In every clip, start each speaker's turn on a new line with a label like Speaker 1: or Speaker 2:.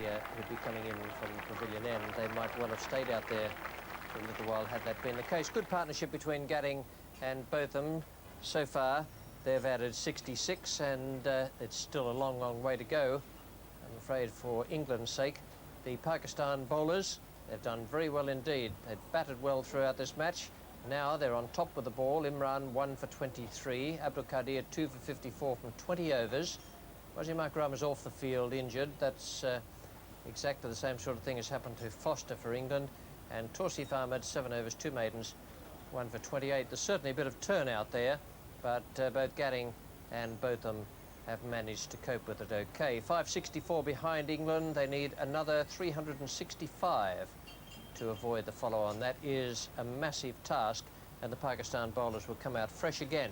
Speaker 1: who'd be coming in from Pavilion End. They might well have stayed out there for a little while had that been the case. Good partnership between Gatting and Botham so far. They've added 66 and it's still a long, long way to go, I'm afraid, for England's sake. The Pakistan bowlers, they've done very well indeed. They've batted well throughout this match. Now they're on top with the ball. Imran 1 for 23. ABDUL Qadir 2 for 54 from 20 overs. Wazir Makram is off the field injured. That's exactly the same sort of thing has happened to Foster for England. And Tausif Ahmed 7 overs, 2 maidens, 1 for 28. There's certainly a bit of turnout there, but both Gatting and Botham have managed to cope with it okay. 564 behind England. They need another 365 to avoid the follow-on. That is a massive task, and the Pakistan bowlers will come out fresh again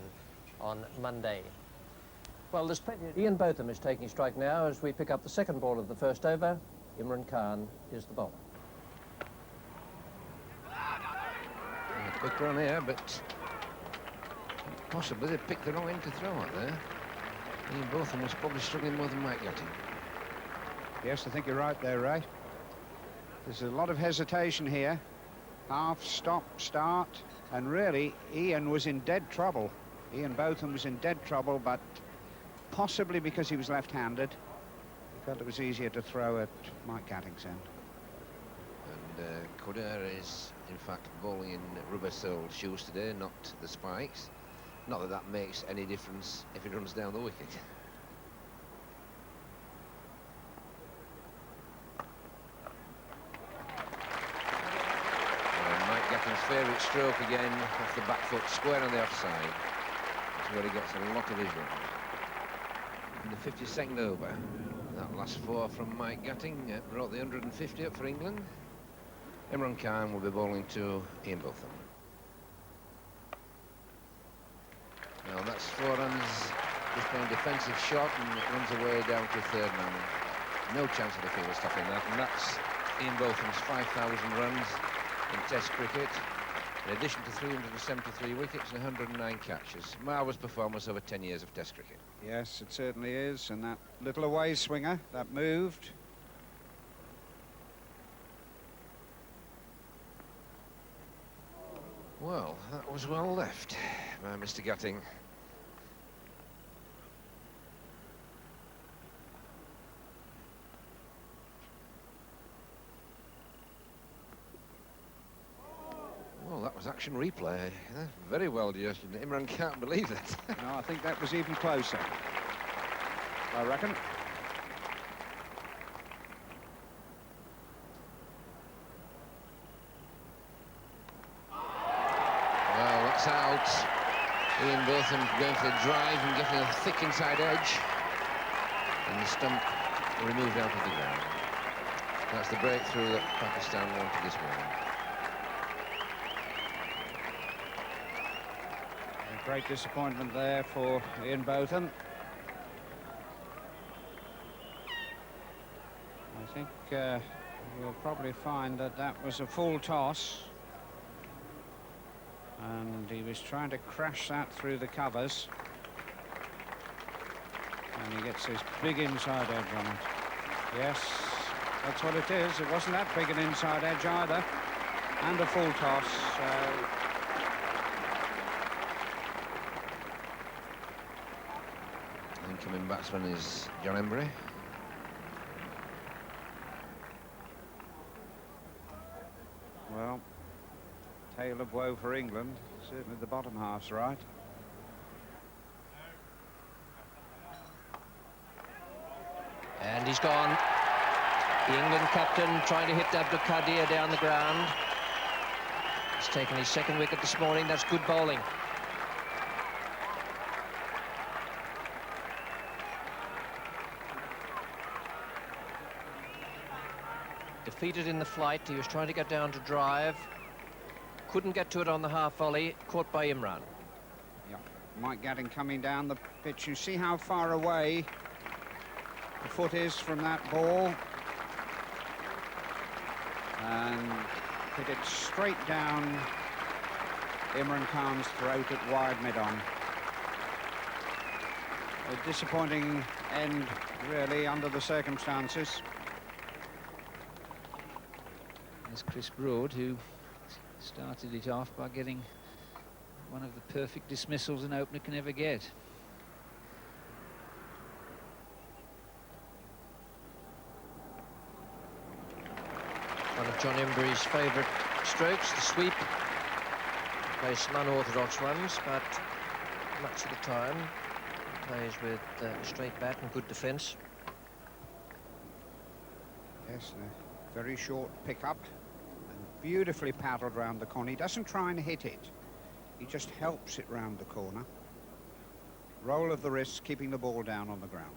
Speaker 1: on Monday. Well, there's plenty. Ian Botham is taking strike now as we pick up the second ball of the first over. Imran Khan is the bowler.
Speaker 2: A quick run here, but possibly they picked the wrong end to throw out there. Ian Botham was probably struggling more than Mike Gatting.
Speaker 3: Yes, I think you're right there, Ray. There's a lot of hesitation here. Half, stop, start, and really, Ian was in dead trouble. Ian Botham was in dead trouble, but possibly because he was left-handed, he felt it was easier to throw at Mike Gatting's end.
Speaker 2: And Qadir is, in fact, bowling in rubber-soled shoes today, not the spikes. Not that that makes any difference if he runs down the wicket. Gatting's favourite stroke again, off the back foot, square on the offside. That's where he gets a lot of his run. In the 52nd over, that last 4 from Mike Gatting brought the 150 up for England. Imran Khan will be bowling to Ian Botham. Now that's 4 runs, just playing defensive shot, and it runs away down to third man. No chance of the field stopping that, and that's Ian Botham's 5,000 runs in Test cricket, in addition to 373 wickets and 109 catches. Marvellous performance over 10 years of Test cricket.
Speaker 3: Yes, it certainly is, and that little away swinger that moved.
Speaker 2: Well, that was well left by Mr. Gatting. Well, that was action replay. Yeah, very well judged. Imran can't believe that.
Speaker 3: No, I think that was even closer, I reckon.
Speaker 2: Well, that's out. Ian Botham going for the drive and getting a thick inside edge. And the stump removed out of the ground. That's the breakthrough that Pakistan wanted this morning.
Speaker 3: Great disappointment there for Ian Botham. I think we'll probably find that that was a full toss. And he was trying to crash that through the covers. And he gets this big inside edge on it. Yes, that's what it is. It wasn't that big an inside edge either. And a full toss.
Speaker 2: Incoming batsman is John Embry.
Speaker 3: Well, tale of woe for England. Certainly the bottom half's right.
Speaker 1: And he's gone. The England captain trying to hit ABDUL Qadir down the ground. He's taken his second wicket this morning. That's good bowling. Defeated in the flight, he was trying to get down to drive. Couldn't get to it on the half volley, caught by Imran.
Speaker 3: Yeah, Mike Gatting coming down the pitch. You see how far away the foot is from that ball. And hit it straight down Imran Khan's throat at wide mid-on. A disappointing end, really, under the circumstances.
Speaker 4: There's Chris Broad, who started it off by getting one of the perfect dismissals an opener can ever get.
Speaker 1: One of John Embry's favourite strokes, the sweep. Plays some unorthodox runs, but much of the time he plays with a straight bat and good defence.
Speaker 3: Yes, a very short pickup and beautifully paddled round the corner. He doesn't try and hit it. He just helps it round the corner. Roll of the wrist, keeping the ball down on the ground.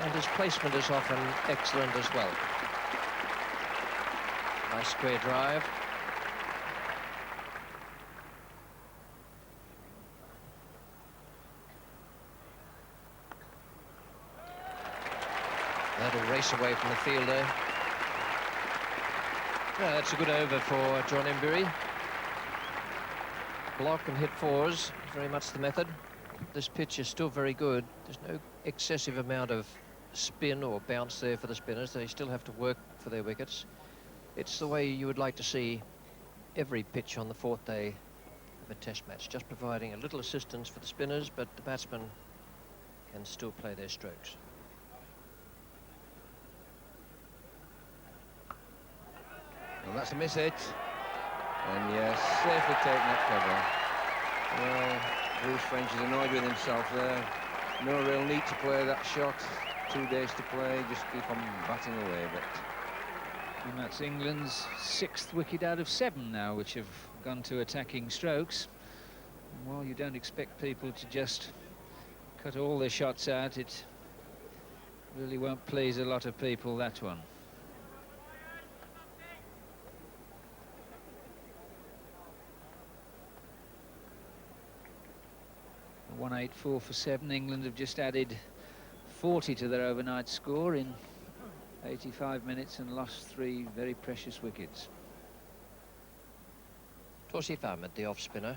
Speaker 1: And his placement is often excellent as well. Nice square drive. That'll race away from the fielder. Yeah, that's a good over for John Embry. Block and hit fours, very much the method. This pitch is still very good. There's no excessive amount of spin or bounce there for the spinners. They still have to work for their wickets. It's the way you would like to see every pitch on the fourth day of a test match, just providing a little assistance for the spinners, but the batsmen can still play their strokes.
Speaker 2: Well, that's a miss hit. And yes, safely taken that cover. Well, Bruce French is annoyed with himself there. No real need to play that shot. 2 days to play, just keep on batting away.
Speaker 4: And that's England's 6th wicket out of 7 now, which have gone to attacking strokes. And while you don't expect people to just cut all their shots out, it really won't please a lot of people, that one. A 184 for 7. England have just added 40 to their overnight score in 85 minutes and lost 3 very precious wickets.
Speaker 1: Tausif Ahmed, the off spinner.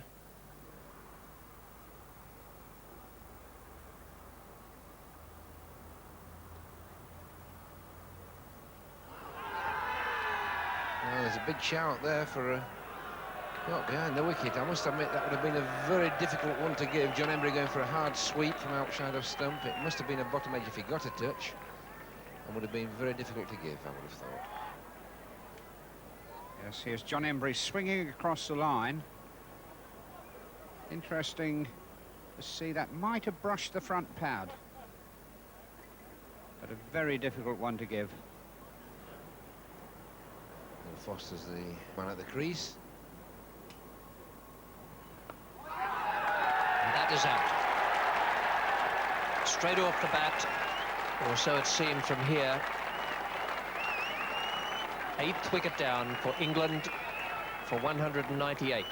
Speaker 2: Well, there's a big shout there for not behind the wicket. I must admit that would have been a very difficult one to give. John Embry going for a hard sweep from outside of stump. It must have been a bottom edge if he got a touch, and would have been very difficult to give, I would have thought.
Speaker 3: Yes, here's John Embry swinging across the line. Interesting to see that might have brushed the front pad, but a very difficult one to give.
Speaker 2: And Foster's the man at the crease.
Speaker 1: That is out. Straight off the bat, or so it seemed from here. 8th wicket down for England for 198.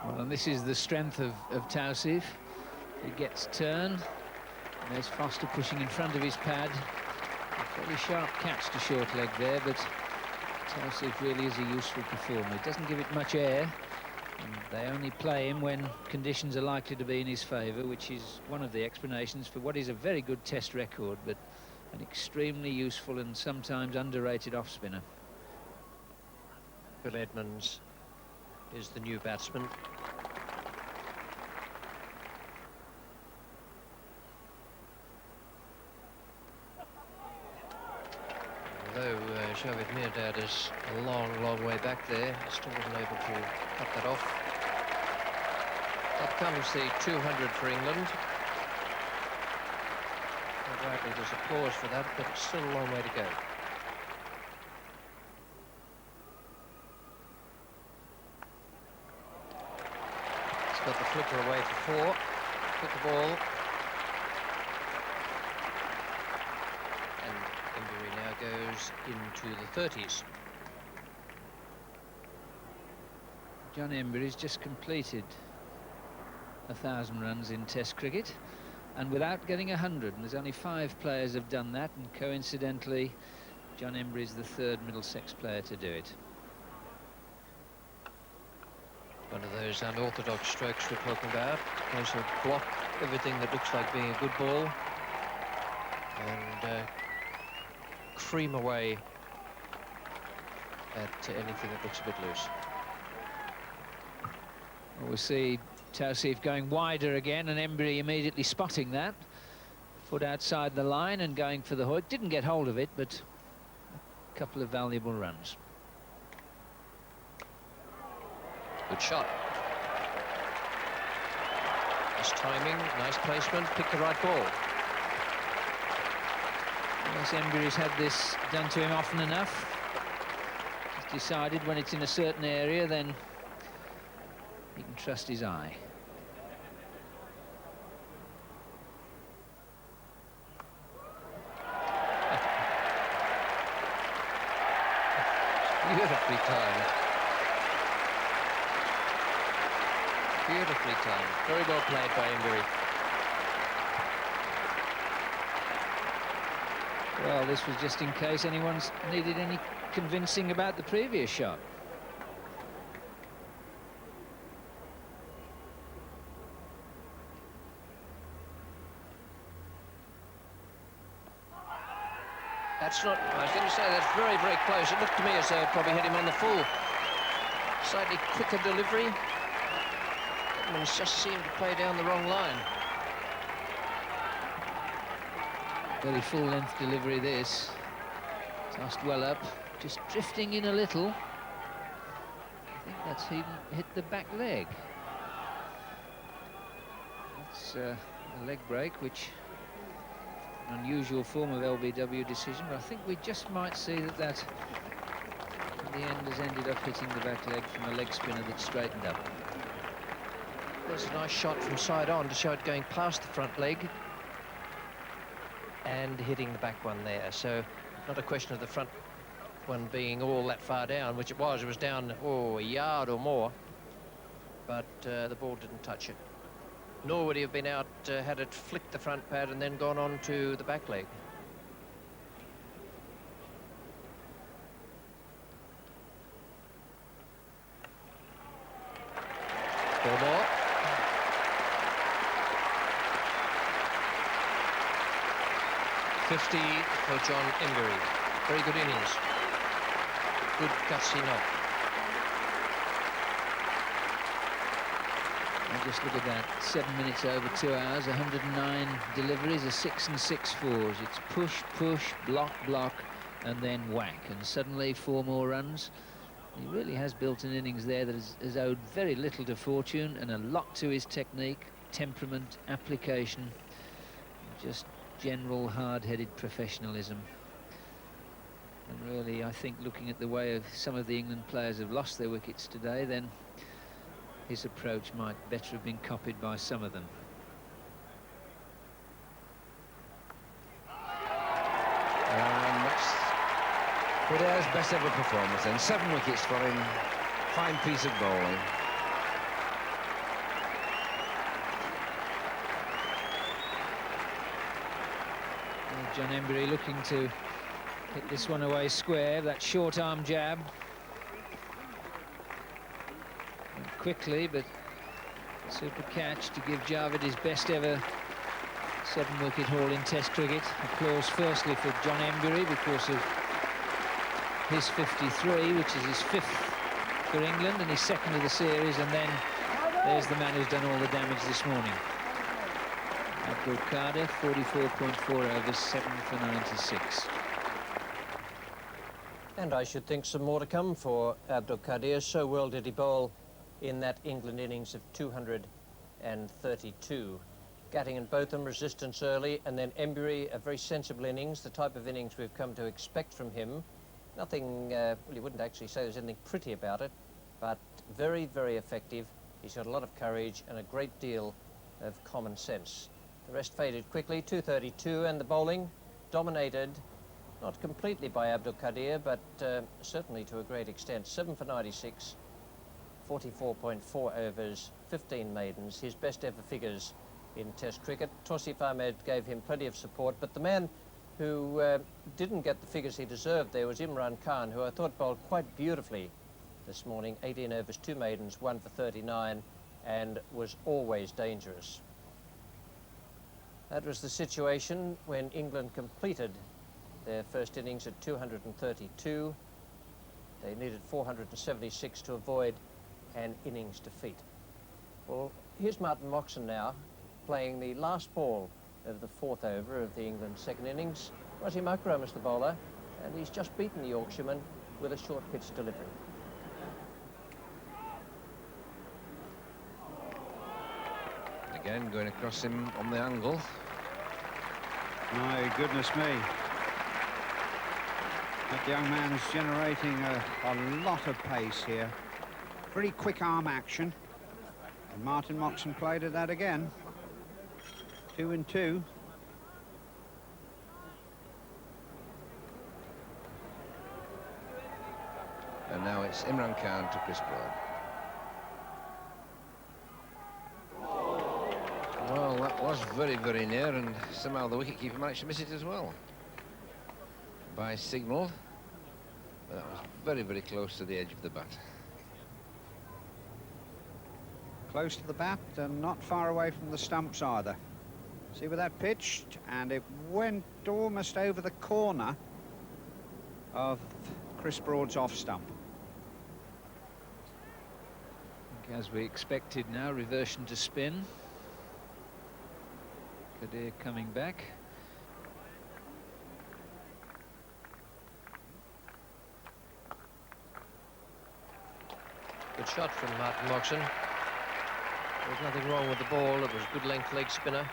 Speaker 4: Well, and this is the strength of Tausif. He gets turned. There's Foster pushing in front of his pad. A fairly sharp catch to short leg there, but Tausif really is a useful performer. He doesn't give it much air, and they only play him when conditions are likely to be in his favour, which is one of the explanations for what is a very good test record, but an extremely useful and sometimes underrated off-spinner.
Speaker 1: Bill Edmonds is the new batsman. Although Shavit Mirdad is a long, long way back there, still wasn't able to cut that off. Up comes the 200 for England. Quite rightly, there's applause for that, but it's still a long way to go. It's got the flipper away for 4. Put the ball. Embry now goes into the 30s.
Speaker 4: John Embry has just completed 1,000 runs in Test cricket, and without getting 100. And there's only 5 players have done that, and coincidentally John Embry is the third Middlesex player to do it.
Speaker 1: One of those unorthodox strokes we're talking about. Those who block everything that looks like being a good ball and cream away at anything that looks a bit loose.
Speaker 4: Well, we'll see Tausif going wider again, and Embry immediately spotting that. Foot outside the line and going for the hook. Didn't get hold of it, but a couple of valuable runs.
Speaker 1: Good shot. Nice timing, nice placement, picked the right ball.
Speaker 4: Yes, Embry's had this done to him often enough. He's decided when it's in a certain area, then he can trust his eye.
Speaker 1: Beautifully timed. Beautifully timed. Very well played by Embry.
Speaker 4: Well, this was just in case anyone's needed any convincing about the previous shot.
Speaker 1: That's not, I was going to say, that's very, very close. It looked to me as though it probably hit him on the full. Slightly quicker delivery. Edmonds just seemed to play down the wrong line.
Speaker 4: Very full-length delivery, this. Tossed well up, just drifting in a little. I think that's hit the back leg. That's a leg break, which an unusual form of LBW decision, but I think we just might see that in the end has ended up hitting the back leg from a leg spinner that straightened up.
Speaker 1: There's a nice shot from side on to show it going past the front leg and hitting the back one there. So not a question of the front one being all that far down, which it was. It was down, a yard or more, but the ball didn't touch it. Nor would he have been out had it flicked the front pad and then gone on to the back leg. Four more. .50 for John Embry. Very good innings. Good gutsy knock.
Speaker 4: And just look at that, 7 minutes over 2 hours, 109 deliveries, a 6 and 6 fours. It's push, push, block, block, and then whack. And suddenly 4 more runs. He really has built an innings there that has owed very little to fortune and a lot to his technique, temperament, application, just general hard-headed professionalism. And really, I think, looking at the way of some of the England players have lost their wickets today, then his approach might better have been copied by some of them.
Speaker 2: And that's Qadir's best ever performance then. 7 wickets for him. Fine piece of bowling.
Speaker 4: Well, John Embry looking to hit this one away square, that short arm jab. Quickly, but super catch to give Javed his best ever 7-wicket haul in Test cricket. Applause firstly for John Embry because of his 53, which is his 5th for England and his 2nd of the series, and then there's the man who's done all the damage this morning. ABDUL Qadir, 44.4 overs, 7 for 96.
Speaker 1: And I should think some more to come for ABDUL Qadir. So well did he bowl in that England innings of 232. Gatting and Botham resistance early, and then Embry, a very sensible innings, the type of innings we've come to expect from him. Nothing, well, you wouldn't actually say there's anything pretty about it, but very, very effective. He's got a lot of courage and a great deal of common sense. The rest faded quickly, 232, and the bowling dominated, not completely by ABDUL Qadir, but certainly to a great extent. 7 for 96. 44.4 overs, 15 maidens, his best ever figures in Test cricket. Tausif Ahmed gave him plenty of support, but the man who didn't get the figures he deserved there was Imran Khan, who I thought bowled quite beautifully this morning. 18 overs, 2 maidens, 1 for 39, and was always dangerous. That was the situation when England completed their first innings at 232. They needed 476 to avoid an innings defeat. Well, here's Martin Moxon now, playing the last ball of the 4th over of the England second innings. Wasim Akram is the bowler, and he's just beaten the Yorkshireman with a short pitch delivery.
Speaker 2: Again, going across him on the angle.
Speaker 3: My goodness me. That young man is generating a lot of pace here. Pretty quick arm action. And Martin Moxon played at that again. 2 and 2.
Speaker 2: And now it's Imran Khan to Chris Broad. Well, that was very, very near, and somehow the wicketkeeper managed to miss it as well. By signal, but that was very, very close to the edge of the bat.
Speaker 3: Close to the bat and not far away from the stumps either. See where that pitched, and it went almost over the corner of Chris Broad's off stump.
Speaker 4: As we expected now, reversion to spin. Qadir coming back.
Speaker 1: Good shot from Martin Moxon. There was nothing wrong with the ball. It was a good length leg spinner.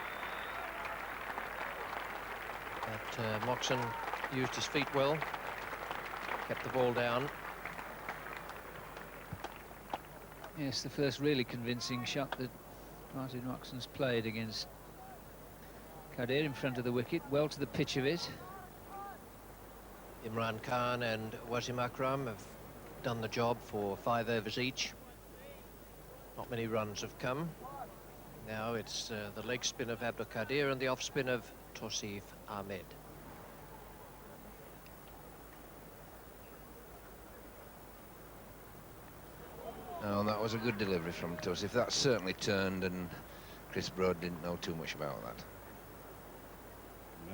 Speaker 1: But Moxon used his feet well, kept the ball down.
Speaker 4: Yes, the first really convincing shot that Martin Moxon's played against Qadir in front of the wicket, well to the pitch of it.
Speaker 1: Imran Khan and Wasim Akram have done the job for 5 overs each. Not many runs have come. Now it's the leg spin of ABDUL Qadir and the off spin of Tausif Ahmed.
Speaker 2: Oh, that was a good delivery from Tausif. That certainly turned, and Chris Broad didn't know too much about that.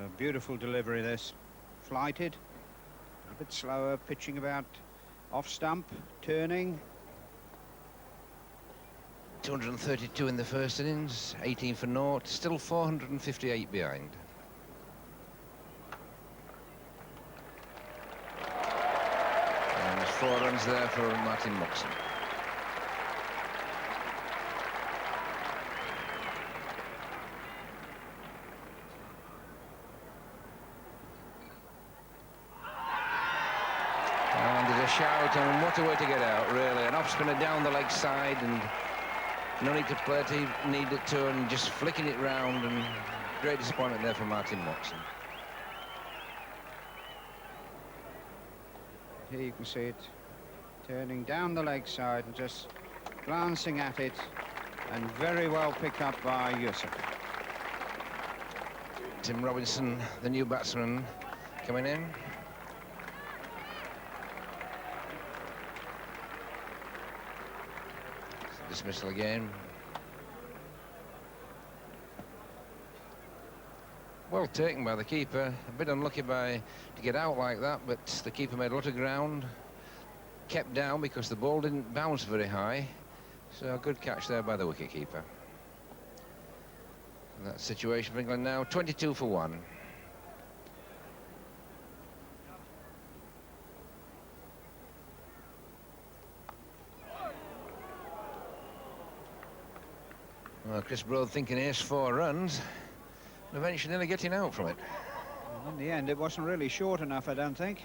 Speaker 3: A beautiful delivery, this. Flighted, a bit slower, pitching about off stump, turning.
Speaker 2: 232 in the first innings, 18 for naught, still 458 behind. And there's 4 runs there for Martin Moxon. Shout, and what a way to get out, really. An off spinner down the leg side, and no need to play it, he needed to, and just flicking it round, and great disappointment there for Martin Moxon.
Speaker 3: Here you can see it turning down the leg side and just glancing at it, and very well picked up by Yusuf.
Speaker 2: Tim Robinson, the new batsman, coming in. Dismissal again. Well taken by the keeper. A bit unlucky to get out like that, but the keeper made a lot of ground. Kept down because the ball didn't bounce very high. So a good catch there by the wicketkeeper. That situation for England now, 22 for 1. Well, Chris Broad thinking here's 4 runs, and eventually nearly getting out from it.
Speaker 3: In the end, it wasn't really short enough, I don't think.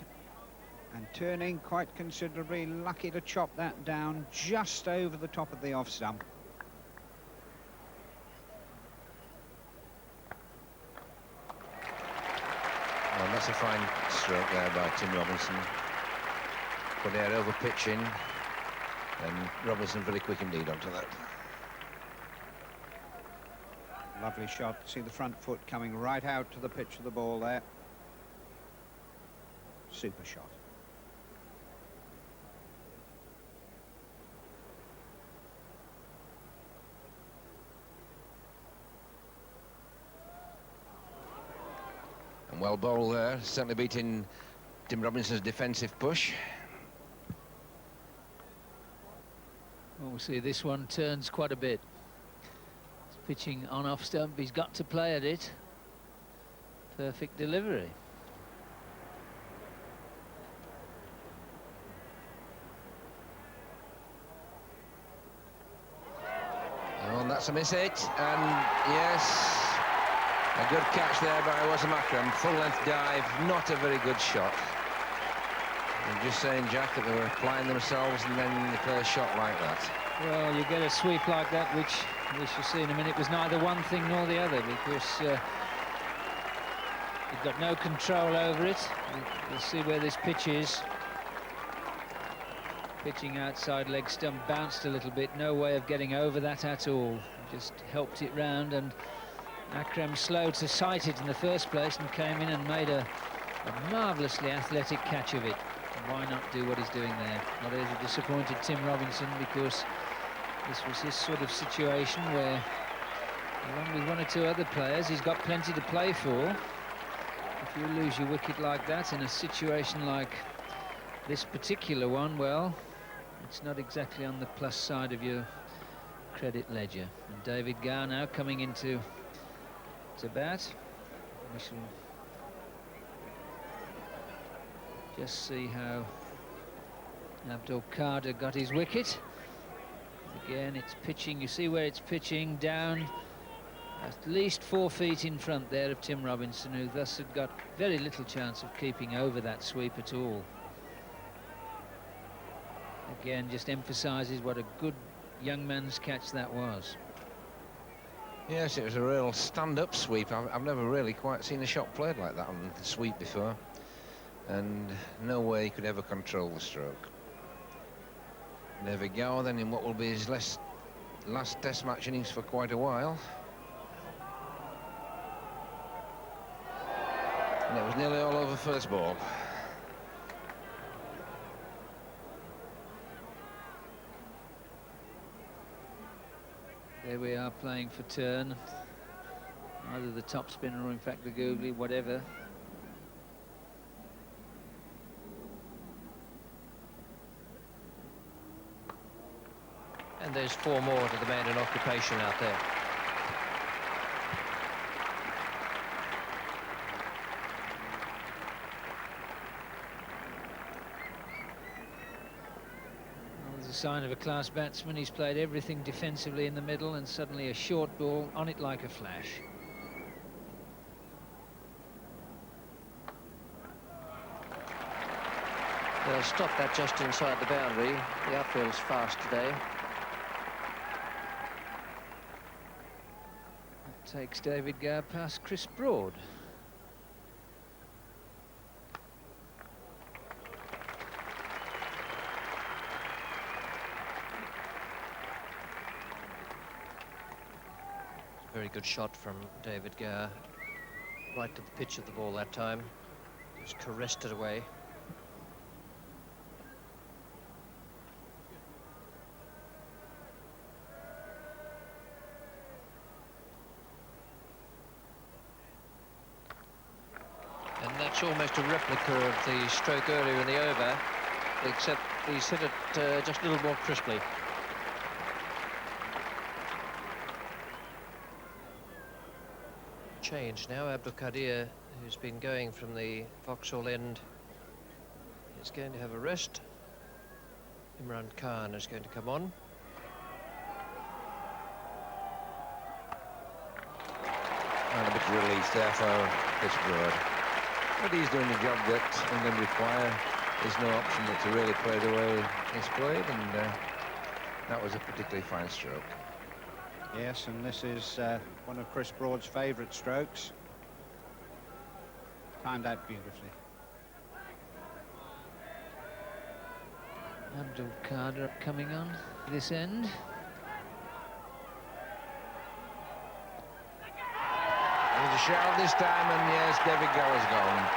Speaker 3: And turning quite considerably, lucky to chop that down just over the top of the off stump.
Speaker 2: Well, that's a fine stroke there by Tim Robinson. Qadir over pitching, and Robinson very quick indeed onto that.
Speaker 3: Lovely shot. See the front foot coming right out to the pitch of the ball there. Super shot.
Speaker 2: And well bowled there, certainly beating Tim Robinson's defensive push.
Speaker 4: Well, we'll see, this one turns quite a bit. It's pitching on off stump, he's got to play at it. Perfect delivery.
Speaker 2: Oh, and that's a miss hit, and yes, a good catch there by Botham Akram. Full length dive, not a very good shot. I'm just saying, Jack, that they were applying themselves and then they play a shot like that.
Speaker 4: Well, you get a sweep like that, which we shall see in a minute, was neither one thing nor the other, because you've got no control over it. You'll see where this pitch is. Pitching outside leg stump, bounced a little bit, no way of getting over that at all. Just helped it round, and Akram slow to sight it in the first place and came in and made a marvellously athletic catch of it. Why not do what he's doing there? Not only disappointed Tim Robinson, because this was his sort of situation where, along with one or two other players, he's got plenty to play for. If you lose your wicket like that in a situation like this particular one, well, it's not exactly on the plus side of your credit ledger. And David Gower now coming into bat. We shall just see how ABDUL Qadir got his wicket. Again, it's pitching, you see where it's pitching, down at least 4 feet in front there of Tim Robinson, who thus had got very little chance of keeping over that sweep at all. Again, just emphasises what a good young man's catch that was.
Speaker 2: Yes, it was a real stand-up sweep. I've never really quite seen a shot played like that on the sweep before. And no way he could ever control the stroke. David Gower then in what will be his last test match innings for quite a while. And it was nearly all over first ball.
Speaker 4: There we are playing for turn. Either the top spinner or in fact the googly, whatever.
Speaker 1: And there's 4 more to the man in occupation out there.
Speaker 4: Well, there's a sign of a class batsman. He's played everything defensively in the middle, and suddenly a short ball on it like a flash.
Speaker 1: They'll stop that just inside the boundary. The outfield's fast today.
Speaker 4: That takes David Gower past Chris Broad.
Speaker 1: Very good shot from David Gower. Right to the pitch of the ball that time. Just caressed it away. And that's almost a replica of the stroke earlier in the over, except he's hit it just a little more crisply. Change now. ABDUL Qadir, who's been going from the Vauxhall end, is going to have a rest. Imran Khan is going to come on.
Speaker 2: And a bit of release there for Chris Broad. But he's doing the job that England require. There's no option but to really play the way he's played, and that was a particularly fine stroke.
Speaker 3: Yes, and this is one of Chris Broad's favourite strokes. Timed out beautifully.
Speaker 4: ABDUL Qadir coming on this end.
Speaker 2: There's a shout this time, and yes, David Gower's gone.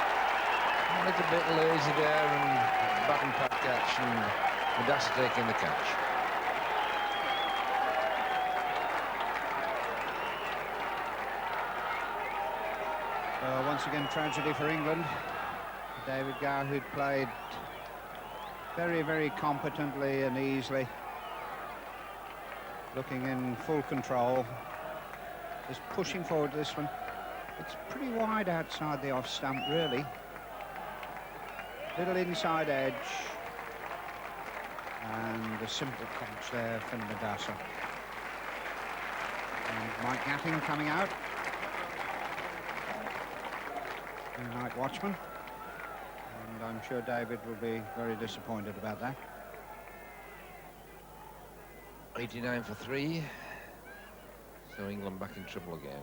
Speaker 2: A little bit lazy there, and bat and pad catch, and Madassa taking the catch.
Speaker 3: Once again, tragedy for England. David Gower, who'd played very, very competently and easily, looking in full control, is pushing forward this one. It's pretty wide outside the off stump, really. Little inside edge, and a simple catch there from Madassa. And Mike Gatting coming out. Night watchman, and I'm sure David will be very disappointed about that.
Speaker 2: 89 for 3, so England back in trouble again.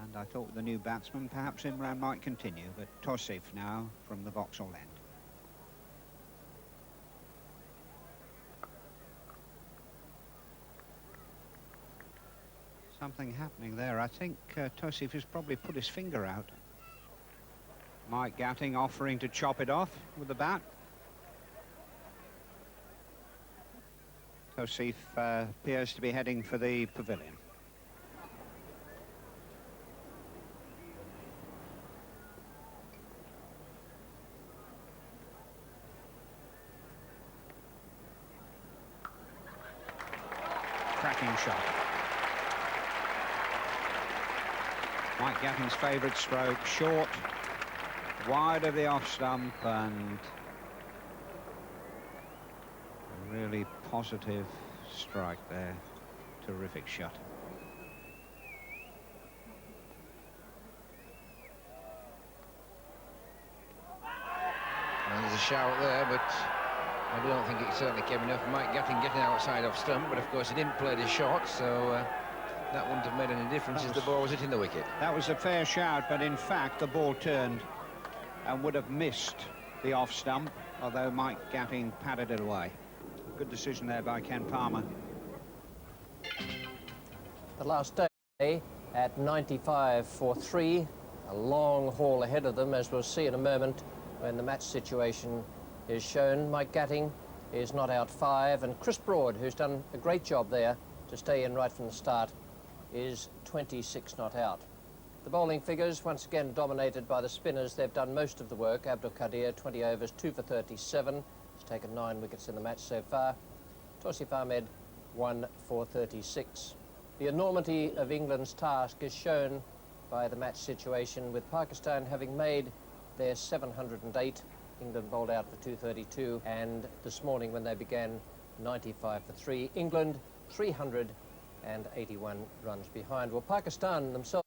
Speaker 3: And I thought with the new batsman, perhaps Imran might continue, but Tausif now from the Vauxhall end. Something happening there. I think Tausif has probably put his finger out. Mike Gatting offering to chop it off with the bat. Tausif appears to be heading for the pavilion. Cracking shot. Mike Gatting's favourite stroke, short, wide of the off stump, and a really positive strike there. Terrific shot.
Speaker 2: And there's a shout there, but I don't think it certainly came enough. Mike Gatting getting outside off stump, but of course he didn't play the shot, so that wouldn't have made any difference as the ball was hitting the wicket.
Speaker 3: That was a fair shout, but in fact the ball turned and would have missed the off stump, although Mike Gatting patted it away. Good decision there by Ken Palmer.
Speaker 1: The last day at 95 for 3, a long haul ahead of them, as we'll see in a moment when the match situation is shown. Mike Gatting is not out 5, and Chris Broad, who's done a great job there to stay in right from the start, is 26 not out. The bowling figures, once again dominated by the spinners. They've done most of the work. ABDUL Qadir, 20 overs, 2 for 37. He's taken 9 wickets in the match so far. Tausif Ahmed, 1 for 36. The enormity of England's task is shown by the match situation, with Pakistan having made their 708. England bowled out for 232, and this morning when they began, 95 for 3. England 381 runs behind. Well, Pakistan themselves